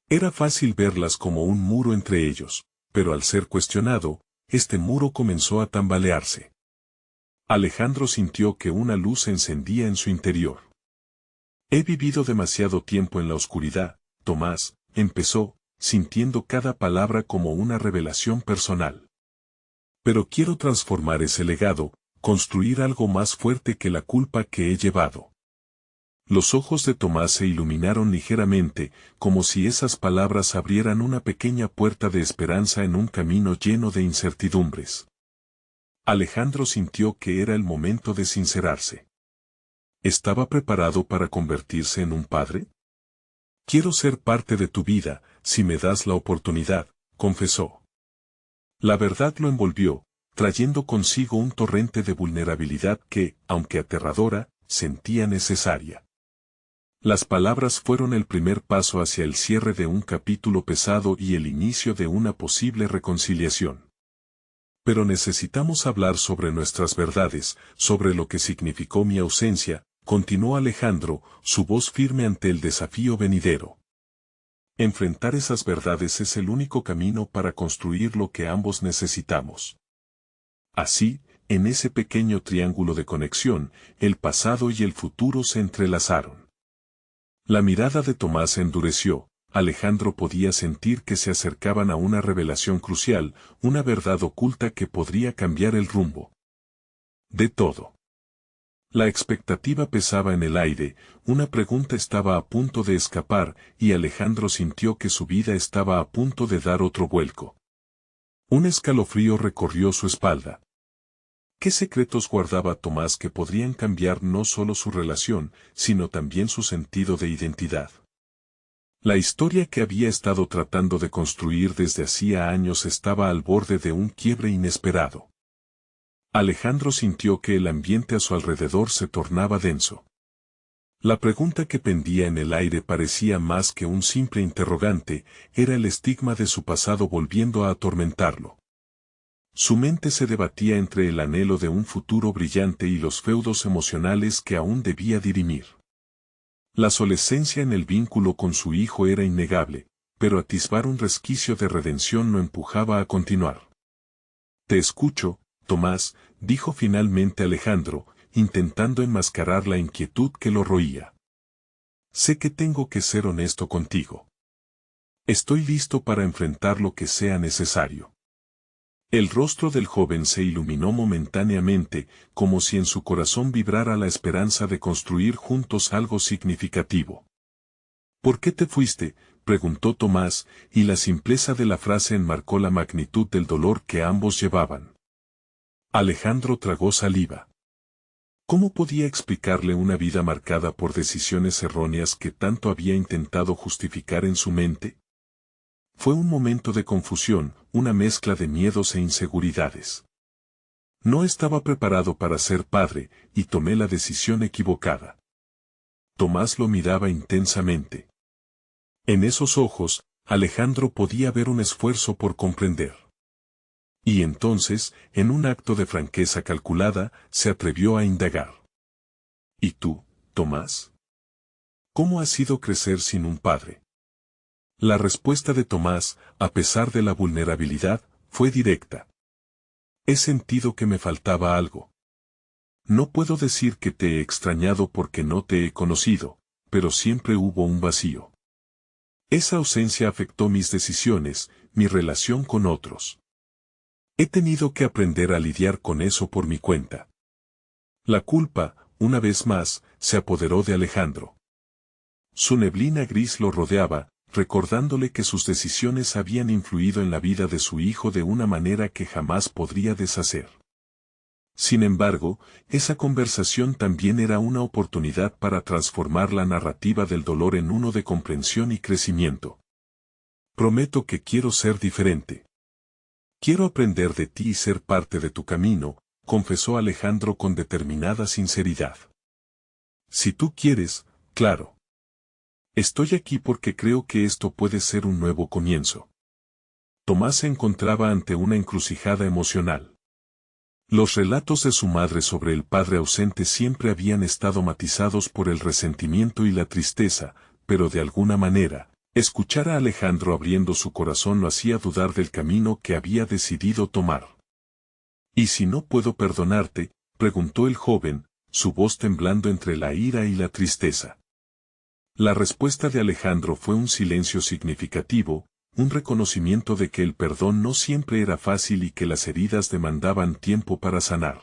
Era fácil verlas como un muro entre ellos, pero al ser cuestionado, este muro comenzó a tambalearse. Alejandro sintió que una luz se encendía en su interior. «He vivido demasiado tiempo en la oscuridad», Tomás, empezó, sintiendo cada palabra como una revelación personal. «Pero quiero transformar ese legado, construir algo más fuerte que la culpa que he llevado». Los ojos de Tomás se iluminaron ligeramente, como si esas palabras abrieran una pequeña puerta de esperanza en un camino lleno de incertidumbres. Alejandro sintió que era el momento de sincerarse. ¿Estaba preparado para convertirse en un padre? «Quiero ser parte de tu vida, si me das la oportunidad», confesó. La verdad lo envolvió, trayendo consigo un torrente de vulnerabilidad que, aunque aterradora, sentía necesaria. Las palabras fueron el primer paso hacia el cierre de un capítulo pesado y el inicio de una posible reconciliación. «Pero necesitamos hablar sobre nuestras verdades, sobre lo que significó mi ausencia», continuó Alejandro, su voz firme ante el desafío venidero. Enfrentar esas verdades es el único camino para construir lo que ambos necesitamos. Así, en ese pequeño triángulo de conexión, el pasado y el futuro se entrelazaron. La mirada de Tomás se endureció. Alejandro podía sentir que se acercaban a una revelación crucial, una verdad oculta que podría cambiar el rumbo de todo. La expectativa pesaba en el aire, una pregunta estaba a punto de escapar, y Alejandro sintió que su vida estaba a punto de dar otro vuelco. Un escalofrío recorrió su espalda. ¿Qué secretos guardaba Tomás que podrían cambiar no solo su relación, sino también su sentido de identidad? La historia que había estado tratando de construir desde hacía años estaba al borde de un quiebre inesperado. Alejandro sintió que el ambiente a su alrededor se tornaba denso. La pregunta que pendía en el aire parecía más que un simple interrogante, era el estigma de su pasado volviendo a atormentarlo. Su mente se debatía entre el anhelo de un futuro brillante y los feudos emocionales que aún debía dirimir. La solescencia en el vínculo con su hijo era innegable, pero atisbar un resquicio de redención lo empujaba a continuar. «Te escucho, Tomás», dijo finalmente Alejandro, intentando enmascarar la inquietud que lo roía. «Sé que tengo que ser honesto contigo. Estoy listo para enfrentar lo que sea necesario». El rostro del joven se iluminó momentáneamente, como si en su corazón vibrara la esperanza de construir juntos algo significativo. «¿Por qué te fuiste?», preguntó Tomás, y la simpleza de la frase enmarcó la magnitud del dolor que ambos llevaban. Alejandro tragó saliva. ¿Cómo podía explicarle una vida marcada por decisiones erróneas que tanto había intentado justificar en su mente? Fue un momento de confusión, una mezcla de miedos e inseguridades. No estaba preparado para ser padre, y tomé la decisión equivocada. Tomás lo miraba intensamente. En esos ojos, Alejandro podía ver un esfuerzo por comprender. Y entonces, en un acto de franqueza calculada, se atrevió a indagar. ¿Y tú, Tomás? ¿Cómo ha sido crecer sin un padre? La respuesta de Tomás, a pesar de la vulnerabilidad, fue directa. He sentido que me faltaba algo. No puedo decir que te he extrañado porque no te he conocido, pero siempre hubo un vacío. Esa ausencia afectó mis decisiones, mi relación con otros. He tenido que aprender a lidiar con eso por mi cuenta. La culpa, una vez más, se apoderó de Alejandro. Su neblina gris lo rodeaba, recordándole que sus decisiones habían influido en la vida de su hijo de una manera que jamás podría deshacer. Sin embargo, esa conversación también era una oportunidad para transformar la narrativa del dolor en uno de comprensión y crecimiento. Prometo que quiero ser diferente. Quiero aprender de ti y ser parte de tu camino, confesó Alejandro con determinada sinceridad. Si tú quieres, claro. Estoy aquí porque creo que esto puede ser un nuevo comienzo. Tomás se encontraba ante una encrucijada emocional. Los relatos de su madre sobre el padre ausente siempre habían estado matizados por el resentimiento y la tristeza, pero de alguna manera, escuchar a Alejandro abriendo su corazón lo hacía dudar del camino que había decidido tomar. «¿Y si no puedo perdonarte?», preguntó el joven, su voz temblando entre la ira y la tristeza. La respuesta de Alejandro fue un silencio significativo, un reconocimiento de que el perdón no siempre era fácil y que las heridas demandaban tiempo para sanar.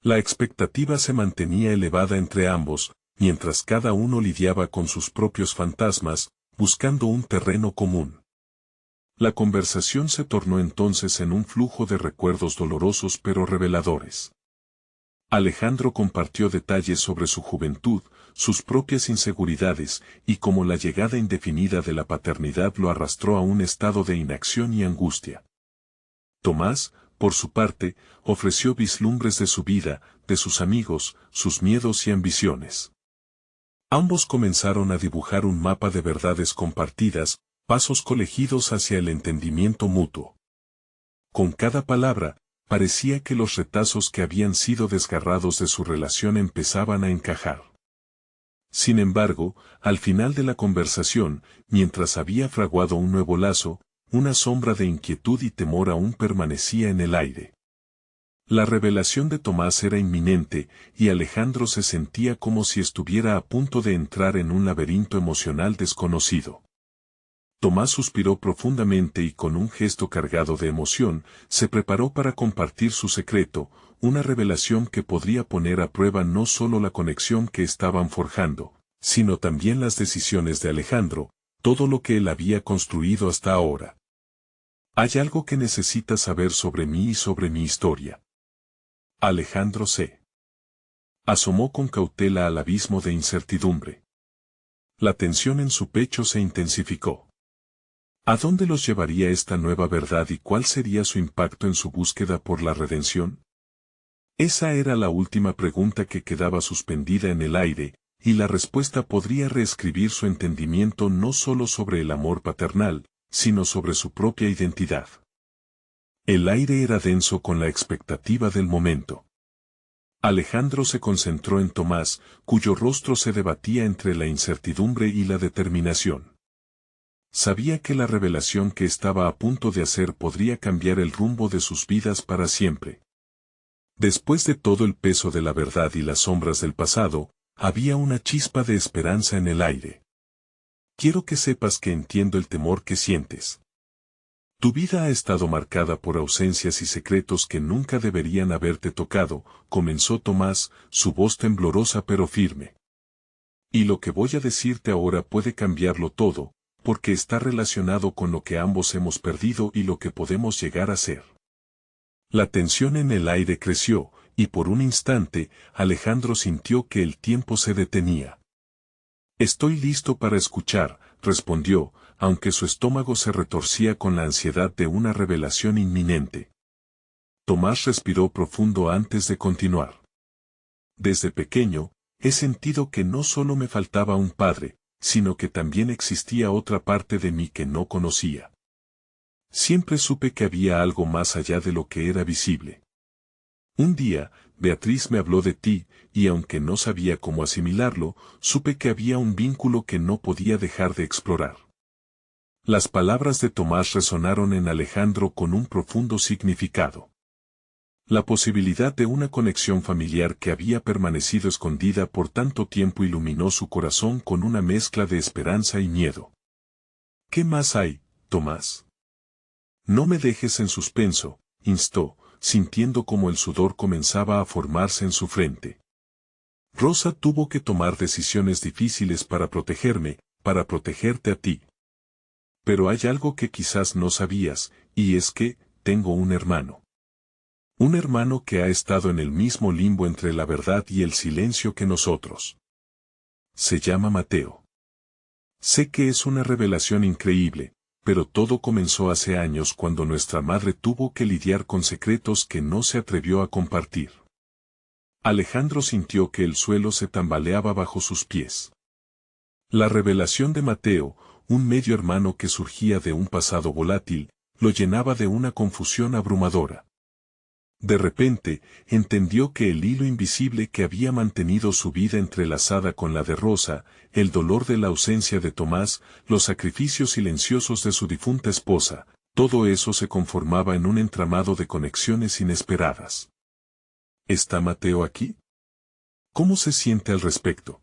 La expectativa se mantenía elevada entre ambos, mientras cada uno lidiaba con sus propios fantasmas, buscando un terreno común. La conversación se tornó entonces en un flujo de recuerdos dolorosos pero reveladores. Alejandro compartió detalles sobre su juventud, sus propias inseguridades, y cómo la llegada indefinida de la paternidad lo arrastró a un estado de inacción y angustia. Tomás, por su parte, ofreció vislumbres de su vida, de sus amigos, sus miedos y ambiciones. Ambos comenzaron a dibujar un mapa de verdades compartidas, pasos colegidos hacia el entendimiento mutuo. Con cada palabra, parecía que los retazos que habían sido desgarrados de su relación empezaban a encajar. Sin embargo, al final de la conversación, mientras había fraguado un nuevo lazo, una sombra de inquietud y temor aún permanecía en el aire. La revelación de Tomás era inminente, y Alejandro se sentía como si estuviera a punto de entrar en un laberinto emocional desconocido. Tomás suspiró profundamente y con un gesto cargado de emoción, se preparó para compartir su secreto, una revelación que podría poner a prueba no solo la conexión que estaban forjando, sino también las decisiones de Alejandro, todo lo que él había construido hasta ahora. Hay algo que necesitas saber sobre mí y sobre mi historia. Alejandro se asomó con cautela al abismo de incertidumbre. La tensión en su pecho se intensificó. ¿A dónde los llevaría esta nueva verdad y cuál sería su impacto en su búsqueda por la redención? Esa era la última pregunta que quedaba suspendida en el aire, y la respuesta podría reescribir su entendimiento no solo sobre el amor paternal, sino sobre su propia identidad. El aire era denso con la expectativa del momento. Alejandro se concentró en Tomás, cuyo rostro se debatía entre la incertidumbre y la determinación. Sabía que la revelación que estaba a punto de hacer podría cambiar el rumbo de sus vidas para siempre. Después de todo el peso de la verdad y las sombras del pasado, había una chispa de esperanza en el aire. Quiero que sepas que entiendo el temor que sientes. Tu vida ha estado marcada por ausencias y secretos que nunca deberían haberte tocado, comenzó Tomás, su voz temblorosa pero firme. Y lo que voy a decirte ahora puede cambiarlo todo, porque está relacionado con lo que ambos hemos perdido y lo que podemos llegar a ser. La tensión en el aire creció, y por un instante, Alejandro sintió que el tiempo se detenía. Estoy listo para escuchar, respondió, aunque su estómago se retorcía con la ansiedad de una revelación inminente. Tomás respiró profundo antes de continuar. Desde pequeño, he sentido que no solo me faltaba un padre, sino que también existía otra parte de mí que no conocía. Siempre supe que había algo más allá de lo que era visible. Un día, Beatriz me habló de ti, y aunque no sabía cómo asimilarlo, supe que había un vínculo que no podía dejar de explorar. Las palabras de Tomás resonaron en Alejandro con un profundo significado. La posibilidad de una conexión familiar que había permanecido escondida por tanto tiempo iluminó su corazón con una mezcla de esperanza y miedo. ¿Qué más hay, Tomás? No me dejes en suspenso, instó, sintiendo como el sudor comenzaba a formarse en su frente. Rosa tuvo que tomar decisiones difíciles para protegerme, para protegerte a ti. Pero hay algo que quizás no sabías, y es que, tengo un hermano. Un hermano que ha estado en el mismo limbo entre la verdad y el silencio que nosotros. Se llama Mateo. Sé que es una revelación increíble, pero todo comenzó hace años cuando nuestra madre tuvo que lidiar con secretos que no se atrevió a compartir. Alejandro sintió que el suelo se tambaleaba bajo sus pies. La revelación de Mateo, un medio hermano que surgía de un pasado volátil, lo llenaba de una confusión abrumadora. De repente, entendió que el hilo invisible que había mantenido su vida entrelazada con la de Rosa, el dolor de la ausencia de Tomás, los sacrificios silenciosos de su difunta esposa, todo eso se conformaba en un entramado de conexiones inesperadas. ¿Está Mateo aquí? ¿Cómo se siente al respecto?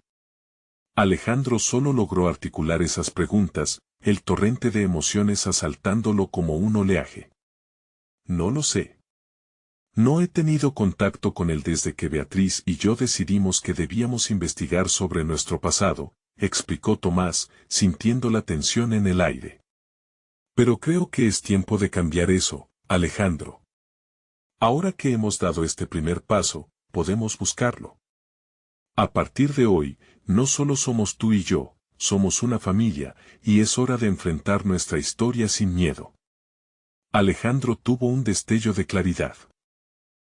Alejandro solo logró articular esas preguntas, el torrente de emociones asaltándolo como un oleaje. No lo sé. No he tenido contacto con él desde que Beatriz y yo decidimos que debíamos investigar sobre nuestro pasado, explicó Tomás, sintiendo la tensión en el aire. Pero creo que es tiempo de cambiar eso, Alejandro. Ahora que hemos dado este primer paso, podemos buscarlo. A partir de hoy, no solo somos tú y yo, somos una familia, y es hora de enfrentar nuestra historia sin miedo. Alejandro tuvo un destello de claridad.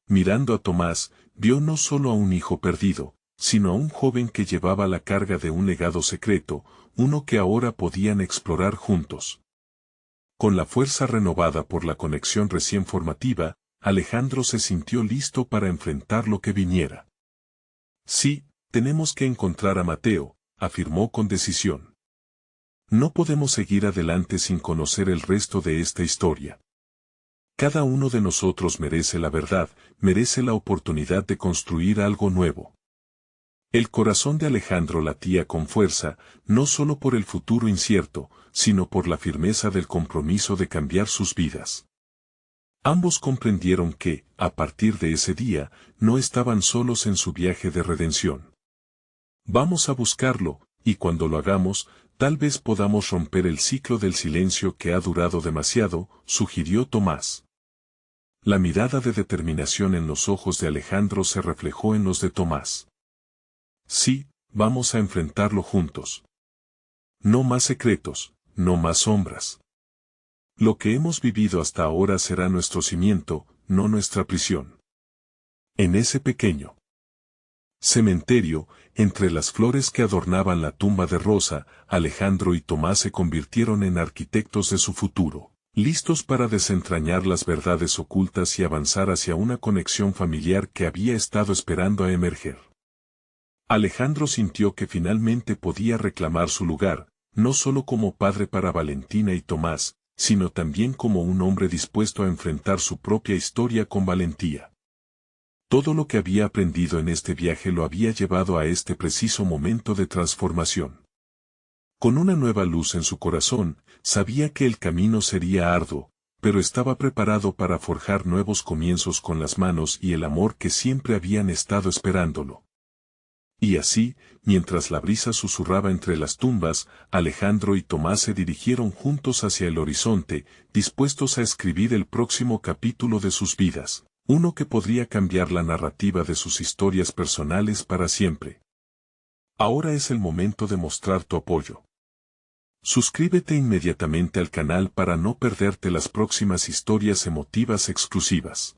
Mirando a Tomás, vio no solo a un hijo perdido, sino a un joven que llevaba la carga de un legado secreto, uno que ahora podían explorar juntos. Con la fuerza renovada por la conexión recién formativa, Alejandro se sintió listo para enfrentar lo que viniera. Sí, tenemos que encontrar a Mateo, afirmó con decisión. No podemos seguir adelante sin conocer el resto de esta historia. Cada uno de nosotros merece la verdad, merece la oportunidad de construir algo nuevo. El corazón de Alejandro latía con fuerza, no solo por el futuro incierto, sino por la firmeza del compromiso de cambiar sus vidas. Ambos comprendieron que, a partir de ese día, no estaban solos en su viaje de redención. Vamos a buscarlo, y cuando lo hagamos, tal vez podamos romper el ciclo del silencio que ha durado demasiado, sugirió Tomás. La mirada de determinación en los ojos de Alejandro se reflejó en los de Tomás. Sí, vamos a enfrentarlo juntos. No más secretos, no más sombras. Lo que hemos vivido hasta ahora será nuestro cimiento, no nuestra prisión. En ese pequeño cementerio, entre las flores que adornaban la tumba de Rosa, Alejandro y Tomás se convirtieron en arquitectos de su futuro, listos para desentrañar las verdades ocultas y avanzar hacia una conexión familiar que había estado esperando a emerger. Alejandro sintió que finalmente podía reclamar su lugar, no solo como padre para Valentina y Tomás, sino también como un hombre dispuesto a enfrentar su propia historia con valentía. Todo lo que había aprendido en este viaje lo había llevado a este preciso momento de transformación. Con una nueva luz en su corazón, sabía que el camino sería arduo, pero estaba preparado para forjar nuevos comienzos con las manos y el amor que siempre habían estado esperándolo. Y así, mientras la brisa susurraba entre las tumbas, Alejandro y Tomás se dirigieron juntos hacia el horizonte, dispuestos a escribir el próximo capítulo de sus vidas. Uno que podría cambiar la narrativa de sus historias personales para siempre. Ahora es el momento de mostrar tu apoyo. Suscríbete inmediatamente al canal para no perderte las próximas historias emotivas exclusivas.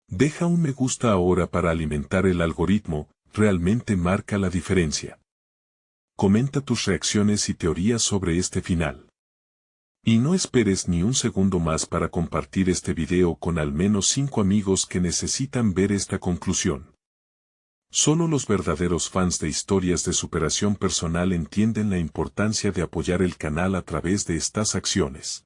Deja un me gusta ahora para alimentar el algoritmo, realmente marca la diferencia. Comenta tus reacciones y teorías sobre este final. Y no esperes ni un segundo más para compartir este video con al menos 5 amigos que necesitan ver esta conclusión. Solo los verdaderos fans de historias de superación personal entienden la importancia de apoyar el canal a través de estas acciones.